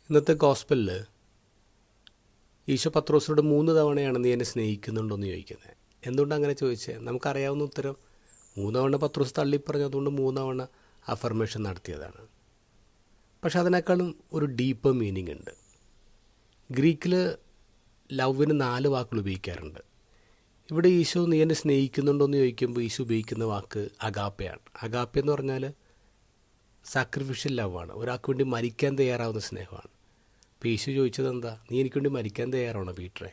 ഇന്നത്തെ ഗോസ്പലിൽ ഈശോ പത്രോസിനോട് 3 തവണയാണ് നീ എന്നെ സ്നേഹിക്കുന്നുണ്ടോയെന്ന് ചോദിക്കുന്നത്. എന്തുകൊണ്ടാണ് അങ്ങനെ ചോദിച്ചത്? നമുക്കറിയാവുന്ന ഉത്തരം 3 തവണ പത്രോസ് തള്ളിപ്പറഞ്ഞു, അതുകൊണ്ട് 3 തവണ അഫർമേഷൻ നടത്തിയതാണ്. പക്ഷെ അതിനേക്കാളും ഒരു ഡീപ്പർ മീനിങ് ഉണ്ട്. ഗ്രീക്കിൽ ലവിന് 4 വാക്കുകൾ ഉപയോഗിക്കാറുണ്ട്. ഇവിടെ ഈശോ നീ എന്നെ സ്നേഹിക്കുന്നുണ്ടോയെന്ന് ചോദിക്കുമ്പോൾ ഈശോ ഉപയോഗിക്കുന്ന വാക്ക് അഗാപ്പയാണ്. അഗാപ്പ എന്ന് പറഞ്ഞാൽ സാക്രിഫിഷ്യൽ ലവാണ്, ഒരാൾക്ക് വേണ്ടി മരിക്കാൻ തയ്യാറാവുന്ന സ്നേഹമാണ്. അപ്പോൾ ഈശോ ചോദിച്ചത് എന്താ? നീ എനിക്ക് വേണ്ടി മരിക്കാൻ തയ്യാറാണോ പീറ്ററെ?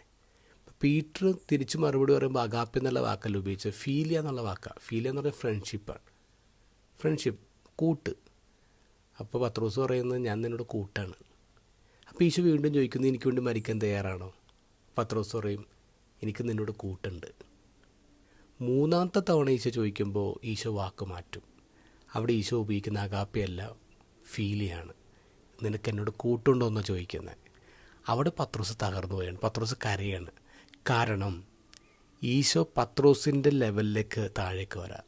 പീറ്റർ തിരിച്ച് മറുപടി പറയുമ്പോൾ അഗാപ്പ എന്നുള്ള വാക്കല്ല ഉപയോഗിച്ചത്, ഫീലിയ എന്നുള്ള വാക്കാണ്. ഫീലിയ എന്ന് പറഞ്ഞാൽ ഫ്രണ്ട്ഷിപ്പാണ്. ഫ്രണ്ട്ഷിപ്പ്, കൂട്ട്. അപ്പോൾ പത്രോസ് പറയുന്നത് ഞാൻ നിന്നോട് കൂട്ടാണ്. അപ്പോൾ ഈശോ വീണ്ടും ചോദിക്കുന്നു എനിക്ക് വേണ്ടി മരിക്കാൻ തയ്യാറാണോ? പത്രോസ് പറയും എനിക്ക് നിന്നോട് കൂട്ടുണ്ട്. 3ാമത്തെ തവണ ഈശോ ചോദിക്കുമ്പോൾ ഈശോ വാക്ക് മാറ്റും. അവിടെ ഈശോ ഉപയോഗിക്കുന്ന അഗാപ്പയല്ല, ഫീലിയാണ്. നിനക്ക് എന്നോട് കൂട്ടുണ്ടോ എന്നാണ് ചോദിക്കുന്നത്. അവിടെ പത്രോസ് തകർന്നു പോയാണ്, പത്രോസ് കരയാണ്. കാരണം ഈശോ പത്രോസിൻ്റെ ലെവലിലേക്ക് താഴേക്ക് വരാം,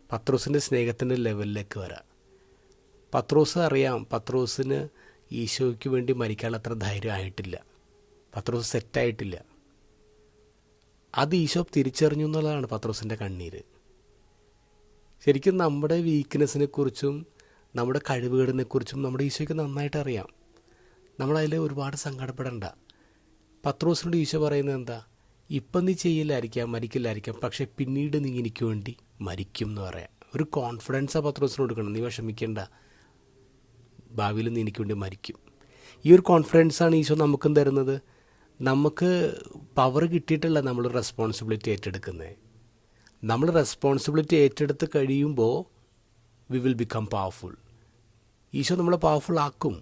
പത്രോസിൻ്റെ സ്നേഹത്തിൻ്റെ ലെവലിലേക്ക് വരാം. പത്രോസ് അറിയാം പത്രോസിന് ഈശോയ്ക്ക് വേണ്ടി മരിക്കാനുള്ള അത്ര ധൈര്യം ആയിട്ടില്ല, പത്രോസ് സെറ്റായിട്ടില്ല. അത് ഈശോ തിരിച്ചറിഞ്ഞു എന്നുള്ളതാണ് പത്രോസിൻ്റെ കണ്ണീര്. ശരിക്കും നമ്മുടെ വീക്ക്നെസ്സിനെ കുറിച്ചും നമ്മുടെ കഴിവുകളിനെക്കുറിച്ചും നമ്മുടെ ഈശോയ്ക്ക് നന്നായിട്ട് അറിയാം. നമ്മളതിൽ ഒരുപാട് സങ്കടപ്പെടേണ്ട. പത്രോസിനോട് ഈശോ പറയുന്നത് എന്താ? ഇപ്പം നീ ചെയ്യില്ലായിരിക്കാം, മരിക്കില്ലായിരിക്കാം, പക്ഷേ പിന്നീട് നീ എനിക്ക് വേണ്ടി മരിക്കും എന്ന് പറയാം. ഒരു കോൺഫിഡൻസാണ് പത്രോസിന് കൊടുക്കണം. നീ വിഷമിക്കേണ്ട, ഭാവിയിൽ നീ എനിക്ക് വേണ്ടി മരിക്കും. ഈ ഒരു കോൺഫിഡൻസാണ് ഈശോ നമുക്കും തരുന്നത്. നമുക്ക് പവർ കിട്ടിയിട്ടല്ല നമ്മൾ റെസ്പോൺസിബിലിറ്റി ഏറ്റെടുക്കുന്നത്. നമ്മൾ റെസ്പോൺസിബിലിറ്റി ഏറ്റെടുത്ത് കഴിയുമ്പോൾ we will become powerful. Eesho നമ്മളെ പവർഫുൾ ആക്കും.